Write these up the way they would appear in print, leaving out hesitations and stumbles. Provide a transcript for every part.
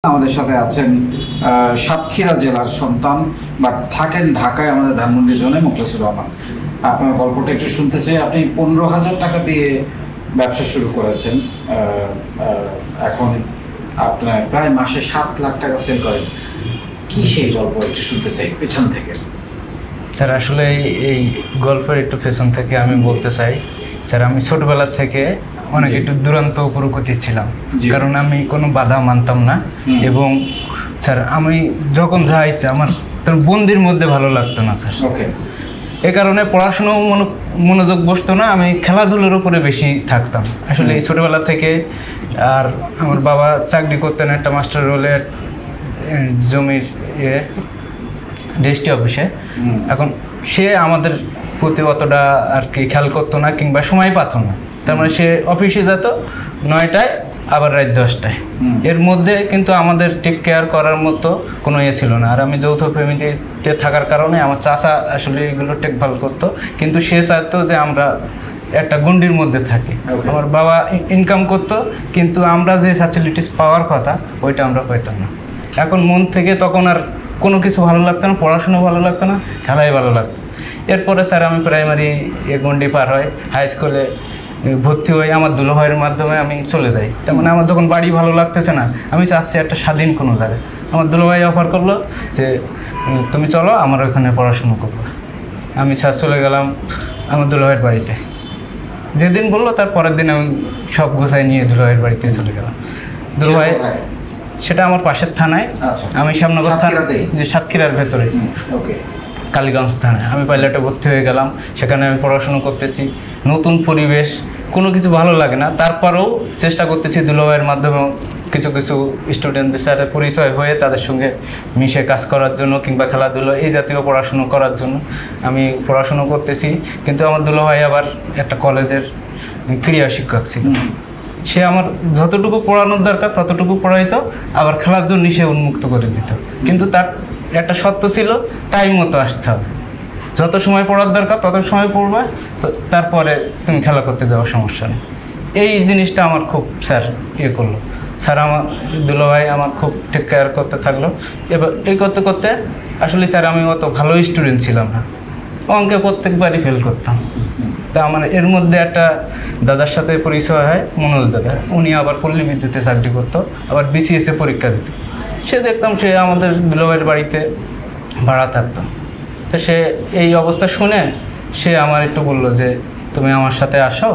আমাদের সাথে আছেন সাতক্ষীরা জেলার সন্তান বাট থাকেন ঢাকায় আমাদের ধানমন্ডির জন্য মুখলেসুর রহমান। আপনার গল্পটা একটু শুনতে চাই। আপনি 15,000 টাকা দিয়ে ব্যবসা শুরু করেছেন, এখন আপনার প্রায় মাসে 7 লাখ টাকা সেল করেন। কি সেই গল্প একটু শুনতে চাই পেছন থেকে। স্যার আসলে এই গল্পের একটু পেছন থেকে আমি বলতে চাই স্যার, আমি ছোটবেলা থেকে অনেক একটু দুরন্ত প্রকৃতি ছিলাম, কারণ আমি কোনো বাধা মানতাম না। এবং স্যার আমি যখন যা ইচ্ছা আমার তোর বন্দির মধ্যে ভালো লাগতো না স্যার। ওকে, এ কারণে পড়াশুনো মনোযোগ বসতো না, আমি খেলাধুলার উপরে বেশি থাকতাম আসলে এই ছোটোবেলা থেকে। আর আমার বাবা চাকরি করতেন একটা মাস্টার রোলে জমির ডিএসটি অফিসে। এখন সে আমাদের প্রতি অতটা আর কি খেয়াল করতো না কিংবা সময় পাতো না। তার মানে সে অফিসে যেত 9টায় আবার রাত 10টায়, এর মধ্যে কিন্তু আমাদের টেক কেয়ার করার মতো কোনো ইয়ে ছিল না। আর আমি যৌথ ফ্যামিলিতে থাকার কারণে আমার চাচা আসলে এগুলো টেকভাল করতো, কিন্তু সে চাইতো যে আমরা একটা গণ্ডির মধ্যে থাকি। আমার বাবা ইনকাম করতো, কিন্তু আমরা যে ফ্যাসিলিটিস পাওয়ার কথা ওইটা আমরা পেতাম না। এখন মন থেকে তখন আর কোনো কিছু ভালো লাগতো না, পড়াশোনা ভালো লাগতো না, খেলাই ভালো লাগতো। এরপরে স্যার আমি প্রাইমারি গণ্ডি পার হয়, হাই স্কুলে ভর্তি হয়ে আমার দুলাভাইয়ের মাধ্যমে আমি চলে যাই। তার মানে আমার যখন বাড়ি ভালো লাগতেছে না, আমি চাচ্ছি একটা স্বাধীন কোনো জায়গায়। আমার দুলাভাই অফার করলো যে তুমি চলো আমার ওখানে পড়াশুনো করবো। আমি স্যার চলে গেলাম আমার দুলাভাইয়ের বাড়িতে। যেদিন বললো তার পরের দিন আমি সব গোছাই নিয়ে দুলাভাইয়ের বাড়িতে চলে গেলাম। দুলাভাই সেটা আমার পাশের থানায়, আমি শ্যামনগর থানা, সাতক্ষীরার ভেতরে কালীগঞ্জ থানায়। আমি পাইলটে ভর্তি হয়ে গেলাম, সেখানে আমি পড়াশুনো করতেছি। নতুন পরিবেশ, কোনো কিছু ভালো লাগে না, তারপরেও চেষ্টা করতেছি দুলাভাইয়ের মাধ্যমে কিছু কিছু স্টুডেন্টদের সাথে পরিচয় হয়ে তাদের সঙ্গে মিশে কাজ করার জন্য কিংবা খেলাধুলো এই জাতীয় পড়াশুনো করার জন্য আমি পড়াশুনো করতেছি। কিন্তু আমার দুলাভাই আবার একটা কলেজের ক্রীড়া শিক্ষক ছিল, সে আমার যতটুকু পড়ানোর দরকার ততটুকু পড়াইতো, আবার খেলার জন্য সে উন্মুক্ত করে দিত। কিন্তু তার একটা শর্ত ছিল, টাইম মতো আসতে হবে, যত সময় পড়ার দরকার তত সময় পড়বা, তো তারপরে তুমি খেলা করতে যাওয়ার সমস্যা নেই। এই জিনিসটা আমার খুব স্যার ইয়ে করলো। স্যার আমার দুলাভাই আমার খুব টেক কেয়ার করতে থাকলো। এবার এই করতে করতে আসলে স্যার আমি অত ভালো স্টুডেন্ট ছিলাম না, অঙ্কে প্রত্যেকবারই ফেল করতাম। তা আমার এর মধ্যে একটা দাদার সাথে পরিচয় হয়, মনোজ দাদা। উনি আবার পল্লী বিদ্যুতে চাকরি করতো, আবার বিসিএসে পরীক্ষা দিত। সে দেখতাম সে আমাদের দুলাভাইয়ের বাড়িতে ভাড়া থাকতো। তো সে এই অবস্থা শুনে সে আমার একটু বললো যে তুমি আমার সাথে আসো,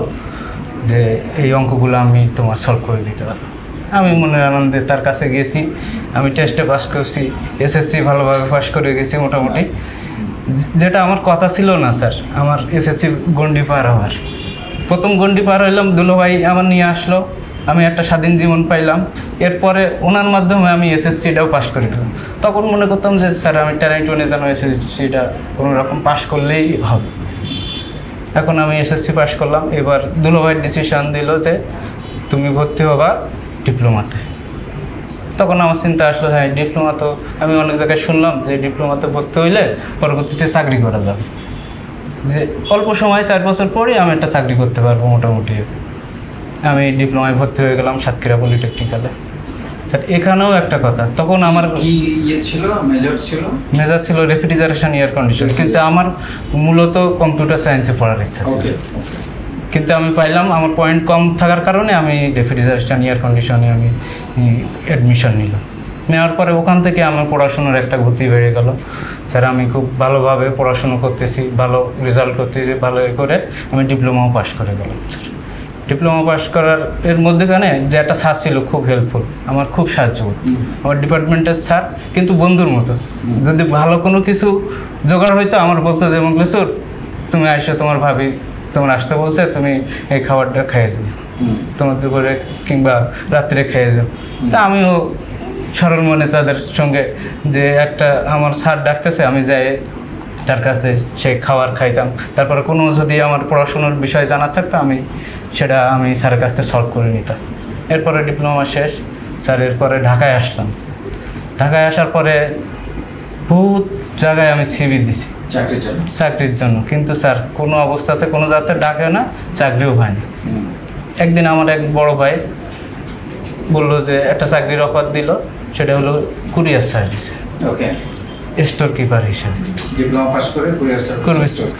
যে এই অঙ্কগুলো আমি তোমার সলভ করে দিতে পারবো। আমি মনের আনন্দে তার কাছে গেছি। আমি টেস্টে পাস করছি, এসএসসি ভালোভাবে পাস করে গেছি মোটামুটি। যেটা আমার কথা ছিল না স্যার, আমার এসএসসি গণ্ডি পার হওয়ার। প্রথম গণ্ডি পার হইলাম, দুলাভাই আমার নিয়ে আসলো, আমি একটা স্বাধীন জীবন পাইলাম। এরপরে ওনার মাধ্যমে আমি এসএসসিটাও পাস করে গেলাম। তখন মনে করতাম যে স্যার আমি টেনে যেন এসএসসিটা কোনো রকম পাস করলেই হবে। এখন আমি এসএসসি পাস করলাম। এবার দুলাভাই ডিসিশন দিল যে তুমি ভর্তি হবা ডিপ্লোমাতে। তখন আমার চিন্তা আসলো, হ্যাঁ ডিপ্লোমা তো আমি অনেক জায়গায় শুনলাম যে ডিপ্লোমাতে ভর্তি হইলে পরবর্তীতে চাকরি করা যাবে, যে অল্প সময় 4 বছর পরেই আমি একটা চাকরি করতে পারবো মোটামুটি। আমি ডিপ্লোমায় ভর্তি হয়ে গেলাম সাতক্ষীরা পলিটেকনিক্যালে। স্যার এখানেও একটা কথা, তখন আমার কি ইয়ে ছিল, মেজর ছিল রেফ্রিজারেশন এয়ার কন্ডিশন, কিন্তু আমার মূলত কম্পিউটার সায়েন্সে পড়ার ইচ্ছা ছিল। কিন্তু আমি পাইলাম আমার পয়েন্ট কম থাকার কারণে আমি রেফ্রিজারেশন এয়ার কন্ডিশনে আমি অ্যাডমিশন নিলাম। নেওয়ার পরে ওখান থেকে আমার পড়াশোনার একটা গতি বেড়ে গেল। স্যার আমি খুব ভালোভাবে পড়াশুনো করতেছি, ভালো রেজাল্ট করতেছি, ভালো করে আমি ডিপ্লোমাও পাস করে গেলাম। স্যার ডিপ্লোমা পাস করার এর মধ্যেখানে যে একটা স্যার ছিল খুব হেল্পফুল, আমার খুব সাহায্য করতো, আমার ডিপার্টমেন্টের স্যার, কিন্তু বন্ধুর মতো। যদি ভালো কোনো কিছু জোগাড় হইতো আমার বলতো যে মঙ্গলেশ্বর তুমি আসো, তোমার ভাবি তোমার আসতে বলছে, তুমি এই খাবারটা খেয়ে যাও, তোমার দুপুরে কিংবা রাত্রে খেয়ে যাও। তা আমিও সরল মনে তাদের সঙ্গে যে একটা আমার স্যার ডাকতেছে, আমি যাই তার কাছে সেই খাবার খাইতাম। তারপরে কোনো যদি আমার পড়াশুনোর বিষয় জানা থাকতো আমি সেটা আমি স্যারের কাছ থেকে সলভ করে নিতাম। এরপরে ডিপ্লোমা শেষ স্যার, এরপরে ঢাকায় আসলাম। ঢাকায় আসার পরে বহুত জায়গায় আমি সিভি দিছি চাকরির জন্য, কিন্তু স্যার কোনো অবস্থাতে কোনো জায়গাতে ডাকে না, চাকরিও হয়নি। একদিন আমার এক বড় ভাই বললো যে একটা চাকরির অফার দিল, সেটা হলো কুরিয়ার সার্ভিস, ওকে, স্টোর কিপার হিসেবে। ডিপ্লোমা পাস করে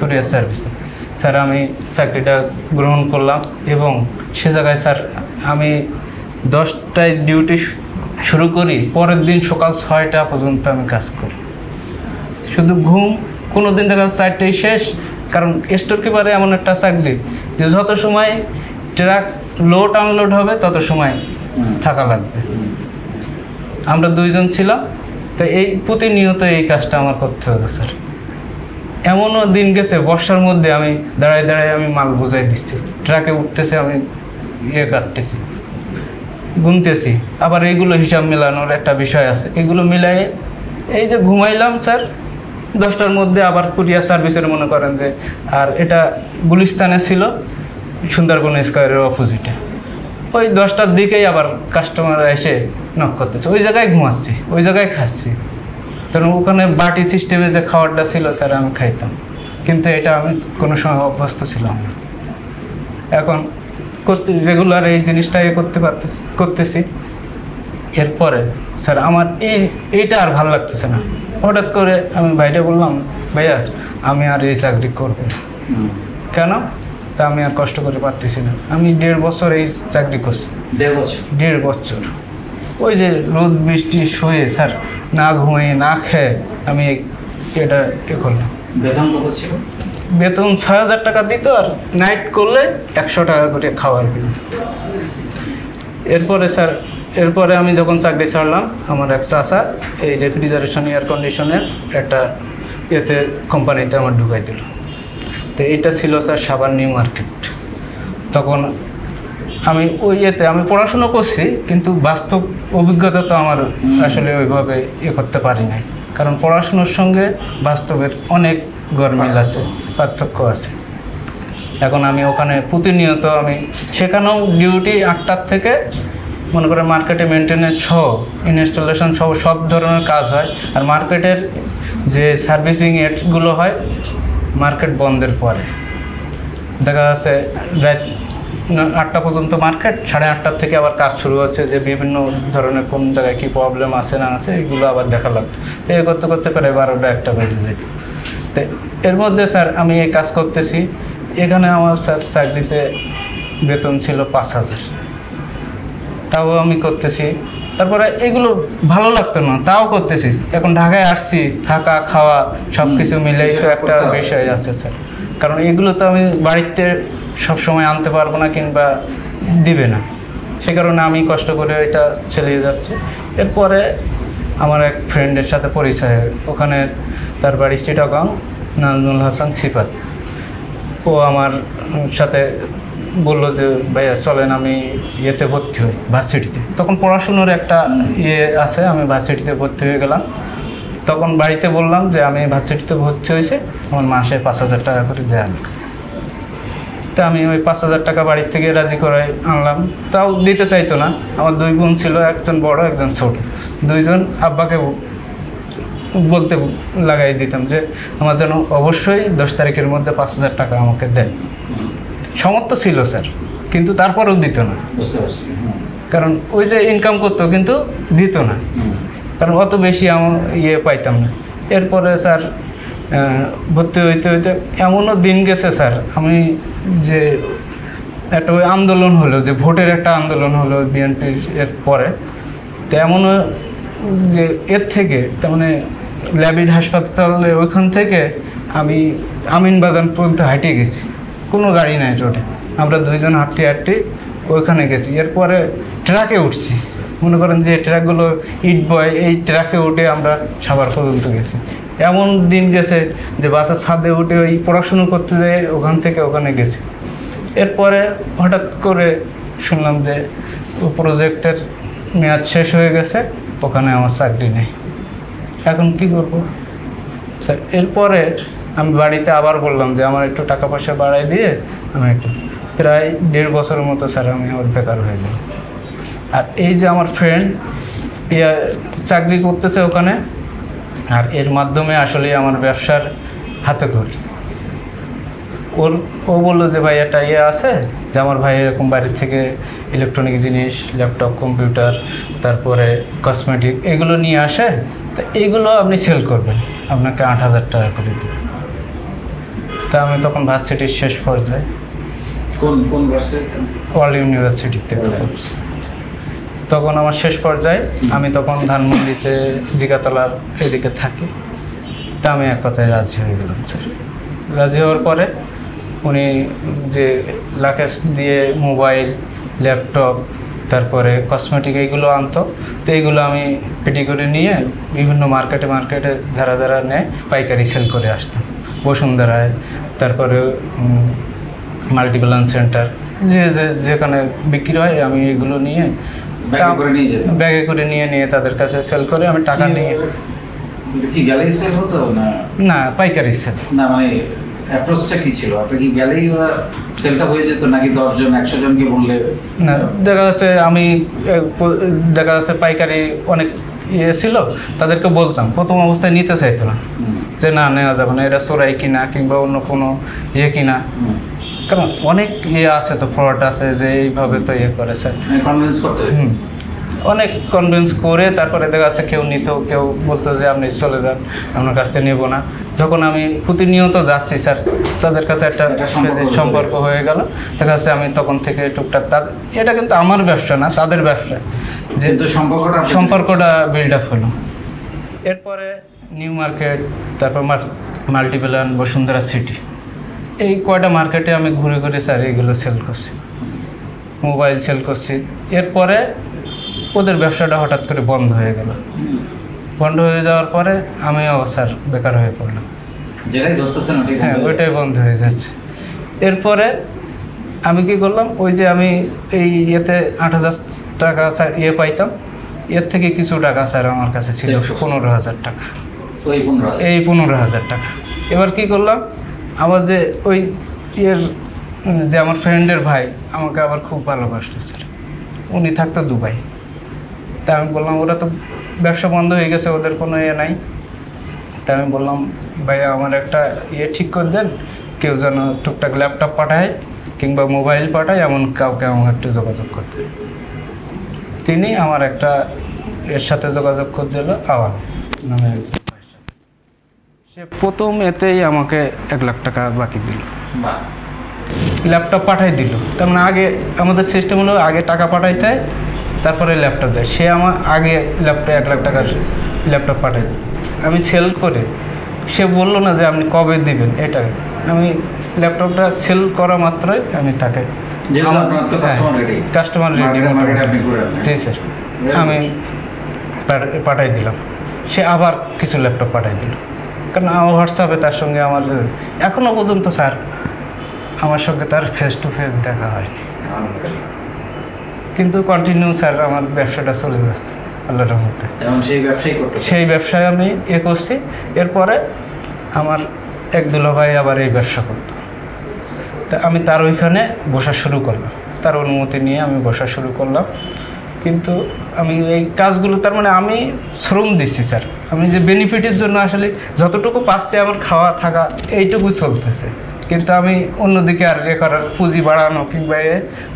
কুরিয়ার সার্ভিস স্যার আমি চাকরিটা গ্রহণ করলাম এবং সে জায়গায় স্যার আমি 10টায় ডিউটি শুরু করি, পরের দিন সকাল 6টা পর্যন্ত আমি কাজ করি, শুধু ঘুম। কোনো দিন দেখা যাচ্ছে 4টায় শেষ, কারণ স্টোর কিপারে এমন একটা চাকরি যে যত সময় ট্রাক লোড আনলোড হবে তত সময় থাকা লাগবে। আমরা 2 জন ছিলাম, তো এই প্রতিনিয়ত এই কাজটা আমার করতে হবে স্যার। এমনও দিন গেছে বর্ষার মধ্যে আমি দাঁড়ায় দাঁড়ায় আমি মাল বোঝাই দিচ্ছি, ট্রাকে উঠতেছে, আমি কাটতেছি, গুনতেছি, আবার এইগুলো হিসাব মেলানোর একটা বিষয় আছে, এগুলো মিলাই এই যে ঘুমাইলাম স্যার 10টার মধ্যে। আবার কুরিয়ার সার্ভিসের মনে করেন যে, আর এটা গুলিস্তানে ছিল, সুন্দরবন স্কোয়ারের অপোজিটে। ওই 10টার দিকেই আবার কাস্টমাররা এসে নক করতেছে, ওই জায়গায় ঘুমাচ্ছি, ওই জায়গায় খাচ্ছি। তখন ওখানে বাটি সিস্টেমে যে খাবারটা ছিল স্যার আমি খাইতাম, কিন্তু এটা আমি কোনো সময় অভ্যস্ত ছিলাম না। এখন রেগুলার এই জিনিসটা করতেছি। এরপরে স্যার আমার এইটা আর ভালো লাগতেছে না। হঠাৎ করে আমি বাইরে বললাম, ভাইয়া আমি আর এই চাকরি করব না। কেন? তা আমি আর কষ্ট করে পারতেছি না। আমি 1.5 বছর এই চাকরি করছি। 1.5 বছর ওই যে রোদ বৃষ্টি শুয়ে স্যার, না ঘুমিয়ে না খেয়ে আমি এটা করলাম। বেতন কত ছিল? বেতন 6,000 টাকা দিত, আর নাইট করলে 100 টাকা করে খাওয়ার বিল। এরপরে আমি যখন চাকরি ছাড়লাম, আমার এক চাচা এই রেফ্রিজারেশন এয়ার কন্ডিশনের একটা কোম্পানিতে আমার ঢুকাই দিল। তো এইটা ছিল স্যার সাভার নিউ মার্কেট। তখন আমি আমি পড়াশুনো করছি, কিন্তু বাস্তব অভিজ্ঞতা তো আমার আসলে ওইভাবে করতে পারি নাই, কারণ পড়াশুনোর সঙ্গে বাস্তবের অনেক গরমিল আছে, পার্থক্য আছে। এখন আমি ওখানে প্রতিনিয়ত আমি সেখানেও ডিউটি 8টার থেকে মনে করে মার্কেটে মেনটেনেন্স সহ, ইনস্টলেশন সহ সব ধরনের কাজ হয়। আর মার্কেটের যে সার্ভিসিং এডগুলো হয় মার্কেট বন্ধের পরে, দেখা যাচ্ছে রাত 8টা পর্যন্ত মার্কেট, 8:30 থেকে আবার কাজ শুরু হচ্ছে, যে বিভিন্ন ধরনের কোন জায়গায় কী প্রবলেম আছে না আছে এগুলো আবার দেখা লাগতো। তো এই করতে করতে প্রায় 12টা বেজে যেত। তো এর মধ্যে স্যার আমি এই কাজ করতেছি। এখানে আমার স্যার চাকরিতে বেতন ছিল 5,000, তাও আমি করতেছি। তারপরে এগুলো ভালো লাগতো না, তাও করতেছি। এখন ঢাকায় আসছি, থাকা খাওয়া সব কিছু মিলেই তো একটা বিষয় আছে স্যার, কারণ এগুলো তো আমি বাড়িতে সব সময় আনতে পারবো না কিংবা দিবে না, সে কারণে আমি কষ্ট করে এটা চালিয়ে যাচ্ছি। এরপরে আমার এক ফ্রেন্ডের সাথে পরিচয়, ওখানে তার বাড়ি চিটাগাং, নাজমুল হাসান সিফাত। ও আমার সাথে বললো যে ভাইয়া চলেন আমি ভর্তি হই ভার্সিটিতে। তখন পড়াশুনোর একটা আছে, আমি ভার্সিটিতে ভর্তি হয়ে গেলাম। তখন বাড়িতে বললাম যে আমি ভার্সিটিতে ভর্তি হয়েছে, আমার মাসে 5,000 টাকা করে দেওয়া। তা আমি ওই 5,000 টাকা বাড়ির থেকে রাজি করাই আনলাম, তাও দিতে চাইতো না। আমার 2 বোন ছিল, একজন বড় একজন ছোট। 2 জন আব্বাকে বলতে লাগাই দিতাম যে আমার যেন অবশ্যই 10 তারিখের মধ্যে 5,000 টাকা আমাকে দেয়। সামর্থ্য ছিল স্যার, কিন্তু তারপরেও দিত না। বুঝতে পারছি। কারণ ওই যে ইনকাম করতো কিন্তু দিত না, কারণ অত বেশি আমার পাইতাম না। এরপরে স্যার ভর্তি হইতে হইতে এমনও দিন গেছে স্যার, আমি যে একটা ওই আন্দোলন হলো, যে ভোটের একটা আন্দোলন হলো বিএনপির এর পরে, তো এমনও যে এর থেকে তার মানে ল্যাবিড হাসপাতালে ওইখান থেকে আমি আমিনবাজার পর্যন্ত হাঁটে গেছি, কোনো গাড়ি নাই রোডে। আমরা 2 জন হাঁটতে ওইখানে গেছি। এরপরে ট্রাকে উঠছি, মনে করেন যে ট্রাকগুলো ইট বয়, এই ট্রাকে উঠে আমরা সাভার পর্যন্ত গেছি। এমন দিন গেছে যে বাসের ছাদে উঠে ওই পড়াশুনো করতে যেয়ে ওখান থেকে ওখানে গেছি। এরপরে হঠাৎ করে শুনলাম যে ও প্রজেক্টের মেয়াদ শেষ হয়ে গেছে, ওখানে আমার চাকরি নেই। এখন কি করব স্যার? এরপরে আমি বাড়িতে আবার বললাম যে আমার একটু টাকা পয়সা বাড়াই দিয়ে আমি একটু, প্রায় 1.5 বছরের মতো স্যার আমি আমার বেকার হয়ে গেলাম। আর এই যে আমার ফ্রেন্ড চাকরি করতেছে ওখানে, আর এর মাধ্যমে আসলে আমার ব্যবসার হাতে খড়ি। ও বললো যে ভাই একটা ইয়ে আছে যে আমার ভাই এরকম বাড়ি থেকে ইলেকট্রনিক জিনিস, ল্যাপটপ, কম্পিউটার, তারপরে কসমেটিক এগুলো নিয়ে আসে, তো এইগুলো আপনি সেল করবেন, আপনাকে 8,000 টাকা করে দেবেন। তা আমি তখন ভার্সিটির শেষ পর্যায়ে, কোন ভার্সিটিতে? ওয়ার্ল্ড ইউনিভার্সিটিতে, তখন আমার শেষ পর্যায়ে, আমি তখন ধানমন্ডিতে জিগাতলার এদিকে থাকি। তা আমি এক কথায় রাজি হয়ে গেলাম স্যার। রাজি হওয়ার পরে উনি যে লাকেশ দিয়ে মোবাইল, ল্যাপটপ, তারপরে কসমেটিক এইগুলো আনতো, তো এইগুলো আমি পেটি করে নিয়ে বিভিন্ন মার্কেটে যারা যারা নেয় পাইকারি সেল করে আসতাম। বসুন্ধরায়, তারপরে মাল্টিপ্লান সেন্টার, যেখানে বিক্রি হয় আমি এগুলো নিয়ে ব্যাগে করে নিয়ে তাদের কাছে সেল করে আমি টাকা নিয়ে। কি গ্যালারি সেল হতো না পাইকারি সেল? না, মানে অ্যাপ্রোচটা কি ছিল? আপনি কি গেলেই ওরা সেলটা হয়ে যেত, নাকি 10 জন 100 জনকে বললে? না, দেখা যাচ্ছে পাইকারি অনেক ইয়ে ছিল, তাদেরকে বলতাম, প্রথম অবস্থায় নিতে চাইতো না, যে না নেওয়া যাবে না, এটা চোরাই কিনা কিংবা অন্য কোনো ইয়ে কিনা, কারণ অনেক ইয়ে আছে তো, ফ্রড আছে, যে এইভাবে তো ইয়ে করে স্যার, কনভিন্স করতে হতো। অনেক কনভিন্স করে তারপরে দেখা যাচ্ছে কেউ নিত, কেউ বলতো যে আপনি চলে যান, আপনার কাছ থেকে নেবো না। যখন আমি প্রতিনিয়ত যাচ্ছি স্যার, তাদের কাছে একটা সম্পর্ক হয়ে গেল। দেখা যাচ্ছে আমি তখন থেকে টুকটাক, এটা কিন্তু আমার ব্যবসা না, তাদের ব্যবসা, যে সম্পর্কটা বিল্ড আপ হলো। এরপরে নিউ মার্কেট, তারপর মাল্টিপ্লান, বসুন্ধরা সিটি, এই কয়টা মার্কেটে আমি ঘুরে ঘুরে স্যার এইগুলো সেল করছি, মোবাইল সেল করছি। এরপরে ওদের ব্যবসাটা হঠাৎ করে বন্ধ হয়ে গেল। বন্ধ হয়ে যাওয়ার পরে আমিও স্যার বেকার হয়ে পড়লাম, যেটাই ধরতেছেন হ্যাঁ ওইটাই বন্ধ হয়ে যাচ্ছে। এরপরে আমি কি করলাম, ওই যে আমি এই ইয়েতে 8,000 টাকা স্যার ইয়ে পাইতাম, এর থেকে কিছু টাকা স্যার আমার কাছে ছিল 15,000 টাকা, এই 15,000 টাকা। এবার কি করলাম, আমার যে ওই ইয়ের যে আমার ফ্রেন্ডের ভাই আমাকে আবার খুব ভালোবাসতো স্যার, উনি থাকতো দুবাই। তা আমি বললাম ওরা তো ব্যবসা বন্ধ হয়ে গেছে, ওদের কোনো ইয়ে নাই। তা আমি বললাম ভাইয়া আমার একটা ইয়ে ঠিক করে দেন, কেউ যেন টুকটাক ল্যাপটপ পাঠায় কিংবা মোবাইল পাঠায়, এমন কাউকে আমার একটু যোগাযোগ করতে। তিনি আমার একটা এর সাথে যোগাযোগ করে দিল, আওয়ান নামে একজন। সে প্রথম এতেই আমাকে 1 লাখ টাকা বাকি দিল, ল্যাপটপ পাঠাই দিল। তার মানে আগে আমাদের সিস্টেম হলো আগে টাকা পাঠাইতে হয়, তারপরে ল্যাপটপ দেয়। সে আমার আগে ল্যাপটপ 1 লাখ টাকার ল্যাপটপ পাঠাই দিল। আমি সেল করে, সে বললো না যে আপনি কবে দিবেন, এটা আমি ল্যাপটপটা সেল করা মাত্রই আমি তাকে কাস্টমার রেডি, জি স্যার, আমি পাঠাই দিলাম। সে আবার কিছু ল্যাপটপ পাঠাই দিল, কারণ আমার হোয়াটসঅ্যাপে তার সঙ্গে আমার এখনও পর্যন্ত স্যার আমার সঙ্গে তার ফেস টু ফেস দেখা হয়নি, কিন্তু কন্টিনিউ স্যার আমার ব্যবসাটা চলে যাচ্ছে আল্লাহর রহমতে। সেই ব্যবসায় আমি করছি। এরপরে আমার এক দুলাভাই আবার এই ব্যবসা করত, তা আমি তার ওইখানে বসা শুরু করলাম, তার অনুমতি নিয়ে আমি বসা শুরু করলাম। কিন্তু আমি এই কাজগুলো, তার মানে আমি শ্রম দিচ্ছি স্যার, আমি যে বেনিফিটের জন্য আসলে যতটুকু পাচ্ছি আমার খাওয়া থাকা এইটুকু চলতেছে, কিন্তু আমি অন্যদিকে আর করার পুঁজি বাড়ানো কিংবা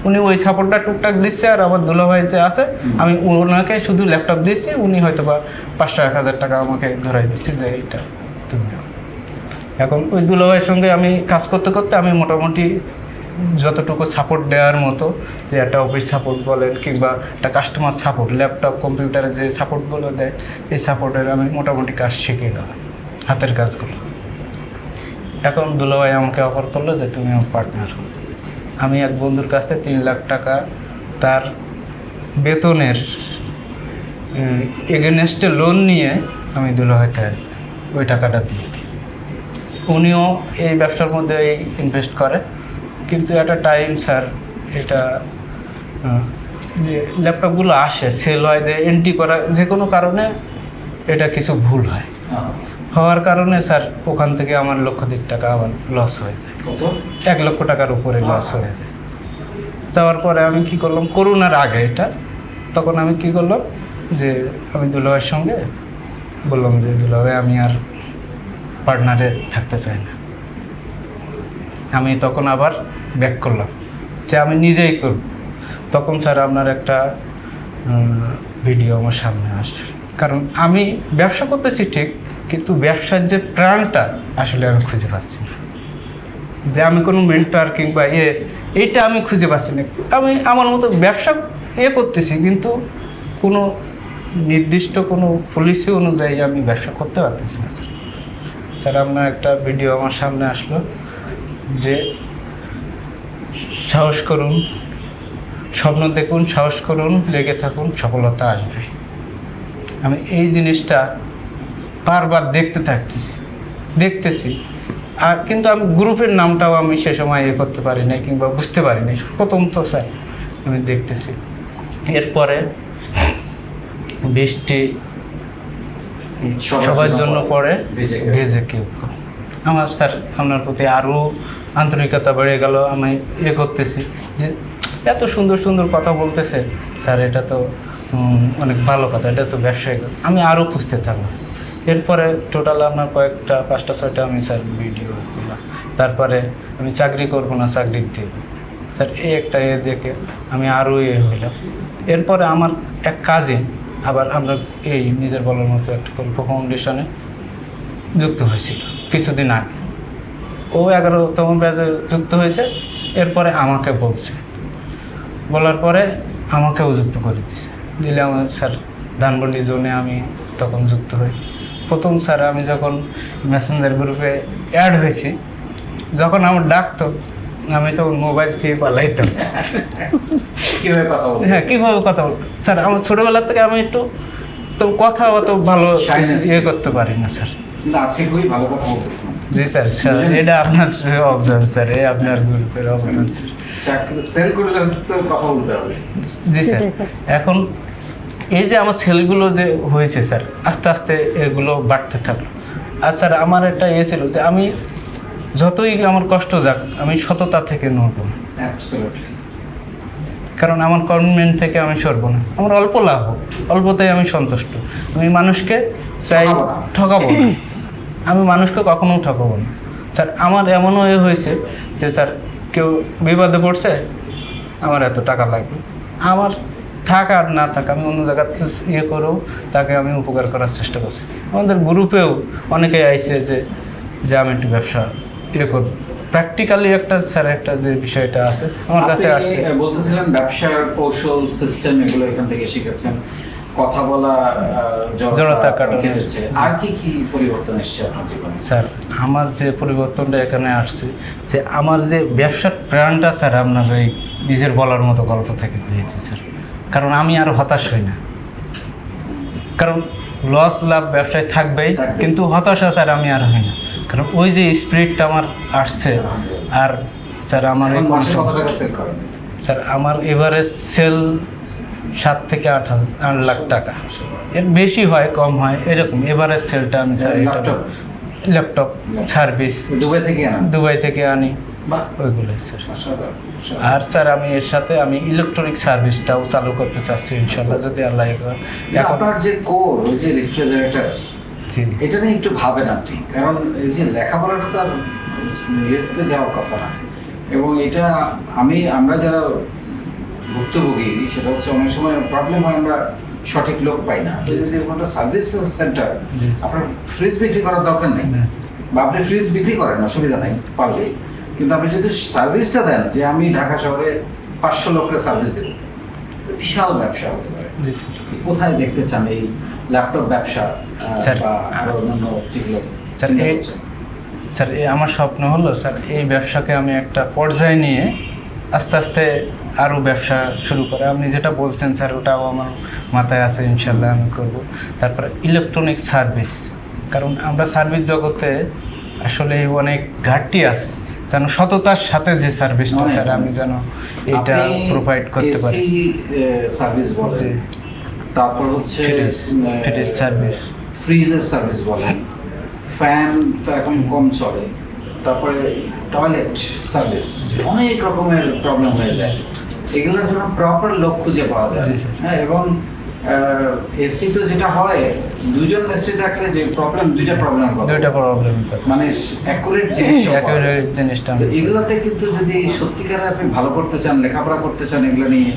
উনি ওই সাপোর্টটা টুকটাক দিচ্ছে। আর আমার দুলাভাই যে আছে, আমি ওনাকে শুধু ল্যাপটপ দিচ্ছি, উনি হয়তো বা 500-1,000 টাকা আমাকে ধরাই দিচ্ছি যে এইটা তুমি। এখন ওই দুলাভাইয়ের সঙ্গে আমি কাজ করতে করতে আমি মোটামুটি যতটুকু সাপোর্ট দেওয়ার মতো, যে একটা অফিস সাপোর্ট বলেন কিংবা একটা কাস্টমার সাপোর্ট, ল্যাপটপ কম্পিউটারে যে সাপোর্টগুলো দেয়, এই সাপোর্টের আমি মোটামুটি কাজ শিখে গেলাম, হাতের কাজগুলো। এখন দুলাভাই আমাকে অফার করলো যে তুমি আমার পার্টনার। আমি এক বন্ধুর কাছ থেকে 3 লাখ টাকা তার বেতনের এগেনস্টে লোন নিয়ে আমি দুলাভাইকে ওই টাকাটা দিয়ে দিই। উনিও এই ব্যবসার মধ্যে ইনভেস্ট করে, কিন্তু একটা টাইম স্যার, এটা যে ল্যাপটপগুলো আসে সেল হয়, এন্ট্রি করা যে কোনো কারণে এটা কিছু ভুল হয়, হওয়ার কারণে স্যার ওখান থেকে আমার লক্ষাধিক টাকা আবার লস হয়ে যায়। 1 লক্ষ টাকার উপরে লস হয়ে যায়। যাওয়ার পরে আমি কি করলাম, করোনার আগে এটা, তখন আমি কি করলাম যে আমি দুলাভাইয়ের সঙ্গে বললাম যে দুলাভাই আমি আর পার্টনারে থাকতে চাই না, আমি তখন আবার ব্যাক করলাম যে আমি নিজেই করব। তখন স্যার আপনার একটা ভিডিও আমার সামনে আসে, কারণ আমি ব্যবসা করতেছি ঠিক, কিন্তু ব্যবসার যে প্রাণটা আসলে আমি খুঁজে পাচ্ছি না, যে আমি কোনো মেন্টর কিংবা এইটা আমি খুঁজে পাচ্ছি না। আমি আমার মতো ব্যবসা করতেছি, কিন্তু কোনো নির্দিষ্ট কোনো পলিসি অনুযায়ী আমি ব্যবসা করতে পারতেছি না স্যার। স্যার আপনার একটা ভিডিও আমার সামনে আসলো যে সাহস করুন, স্বপ্ন দেখুন, সাহস করুন, লেগে থাকুন, সফলতা আসবে। আমি এই জিনিসটা বারবার দেখতেছি আর কিন্তু আমি গ্রুপের নামটাও আমি সে সময় করতে পারি নাই কিংবা বুঝতে পারি নাই। প্রথম তো স্যার আমি দেখতেছি, এরপরে বৃষ্টি সবার জন্য পড়ে ভেজে কেউ। আমার স্যার আপনার প্রতি আরও আন্তরিকতা বেড়ে গেল। আমি করতেছি যে এত সুন্দর সুন্দর কথা বলতেছে স্যার, এটা তো অনেক ভালো কথা, এটা তো ব্যবসায়িক। আমি আরও খুঁজতে থাকলাম। এরপরে টোটাল আপনার কয়েকটা 5টা 6টা আমি স্যার ভিডিও করলাম। তারপরে আমি চাকরি করবো না, চাকরি দেব স্যার, এই একটা দেখে আমি আরও হইলাম। এরপরে আমার এক কাজিন আবার আমরা এই নিজের বলার মতো একটা গল্প ফাউন্ডেশনে যুক্ত হয়েছিল কিছুদিন আগে। ও 11তম ব্যাচে যুক্ত হয়েছে। এরপরে আমাকে বলার পরে আমাকেও যুক্ত করে দিলে আমার স্যার ধানমন্ডি জোনে আমি তখন যুক্ত হই। প্রথম স্যার আমি যখন মেসেঞ্জার গ্রুপে অ্যাড হয়েছি, যখন আমার ডাকতো আমি তখন মোবাইল থেকে পালাইতাম। কীভাবে কথা বল স্যার, আমার ছোটোবেলার থেকে আমি একটু তো কথা অত ভালো করতে পারি না স্যার। আজকে খুবই ভালো কথা বলতেছেন। জি স্যার, এটা আপনার অবদান স্যার, এই আপনার গ্রুপের অবদান স্যার। সেল করলে তো কথা বলতে হবে। জি স্যার, এখন এই যে আমার সেলগুলো যে হয়েছে স্যার, আস্তে আস্তে এগুলো বাড়তে থাকলো। আর স্যার আমার একটা ছিল যে আমি যতই আমার কষ্ট যাক, আমি সততা থেকে নড়ব না। কারণ আমার কমিটমেন্ট থেকে আমি সরব না। আমার অল্প লাভ হোক, অল্পতেই আমি সন্তুষ্ট। আমি মানুষকে চাই ঠকাবো না, আমি মানুষকে কখনো ঠকাবো না স্যার। আমার এমনও হয়েছে যে স্যার কেউ বিপদে পড়ছে, আমার এত টাকা লাগবে, আমার থাক আর না থাক, আমি অন্য জায়গাতে করেও তাকে আমি উপকার করার চেষ্টা করছি। আমাদের গ্রুপেও অনেকেই আইছে যে আমি একটু ব্যবসা করব। প্র্যাকটিক্যালি একটা স্যার একটা যে বিষয়টা আছে আমার কাছে আসছে। বলতেছিলেন ব্যবসার কৌশল, সিস্টেম এগুলো এখান থেকে শিখেছেন, কথা বলা, জড়তা কেটেছে। আর কি পরিবর্তন এসেছে আপনার জীবনে? স্যার আমার যে পরিবর্তনটা এখানে আসছে, যে আমার যে ব্যবসার প্রাণটা স্যার আপনার এই নিজের বলার মতো গল্প থেকে পেয়েছি স্যার। কারণ আমি আর হতাশ হই না, কারণ লস লাভ ব্যবসায় থাকবেই, কিন্তু হতাশা স্যার আমি আর হই না। কারণ ওই যে স্পিরিটটা আমার আসছে। আর স্যার আমার স্যার আমার এভারেজ সেল 7 থেকে 8 লাখ টাকা, এর বেশি হয় কম হয় এরকম এভারেজ সেলটা আমি স্যার ল্যাপটপ সার্ভিস দুবাই থেকে আনি ওইগুলো স্যার। আর স্যার আমি এর সাথে আমি ইলেকট্রনিক সার্ভিসটাও চালু করতে চাচ্ছি ইনশাআল্লাহ, যদি আল্লাহ করে। আপনার যে কোর, ওই যে রেফ্রিজারেটর, এটা নিয়ে একটু ভাবেন আপনি, কারণ এই যে লেখাপড়াটা তো আর ইয়েতে যাওয়ার কথা না। এবং এটা আমরা যারা ভুক্তভোগী, সেটা হচ্ছে অনেক সময় প্রবলেম হয়, আমরা সঠিক লোক পাই না। যদি এরকম একটা সার্ভিস সেন্টার, আপনার ফ্রিজ বিক্রি করার দরকার নেই, বা আপনি ফ্রিজ বিক্রি করেন অসুবিধা নাই পারলে, কিন্তু আপনি যদি সার্ভিসটা দেন যে আমি ঢাকা শহরে 500 লোকের সার্ভিস দেব, বিশাল ব্যবসা হতে পারে। কোথায় দেখতে চান এই ল্যাপটপ ব্যবসা বা আরো অন্যান্য যেগুলো? স্যার আমার স্বপ্ন হলো স্যার এই ব্যবসাকে আমি একটা পর্যায়ে নিয়ে আস্তে আস্তে আরও ব্যবসা শুরু করে। আপনি যেটা বলছেন স্যার ওটাও আমার মাথায় আছে, ইনশাল্লাহ আমি করব। তারপরে ইলেকট্রনিক সার্ভিস, কারণ আমরা সার্ভিস জগতে আসলে অনেক ঘাটতি আছে, যেন সততার সাথে যে সার্ভিসটা স্যার আমি যেন এটা প্রোভাইড করতে পারি। সার্ভিস বলেন, তারপর হচ্ছে ফ্রিজ সার্ভিস, ফ্রিজের সার্ভিস বলেন, ফ্যান তো এখন কম চলে, তারপরে টয়লেট সার্ভিস, অনেক রকমের প্রবলেম হয়ে যায়। এগুলোর জন্য প্রপার লোক খুঁজে পাওয়া যায়। হ্যাঁ, এবং এসি তো যেটা হয় দুজন মিস্ত্রি থাকলে যে প্রবলেম, দুইটা প্রবলেম মানে অ্যাকুরেট জিনিসটা। তো এগুলোতে কিন্তু যদি সত্যিকারে আপনি ভালো করতে চান, লেখাপড়া করতে চান, এগুলো নিয়ে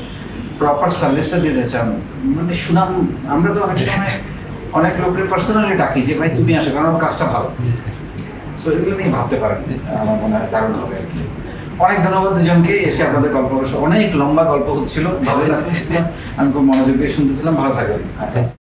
প্রপার সার্ভিসটা দিতে চান, মানে সুনাম, আমরা তো অনেক সময় অনেক লোকের পার্সোনালি ডাকি যে ভাই তুমি আসো, কারণ কাজটা ভালো। সো এগুলো নিয়ে ভাবতে পারেন, আমার মনে হয় দারুণ হবে আর কি। অনেক ধন্যবাদ দুজনকে এসে আপনাদের গল্প, অনেক লম্বা গল্প হচ্ছিল, ভালো লাগছিল, আমি খুব মনোযোগ দিয়ে শুনতেছিলাম। ভালো থাকবেন।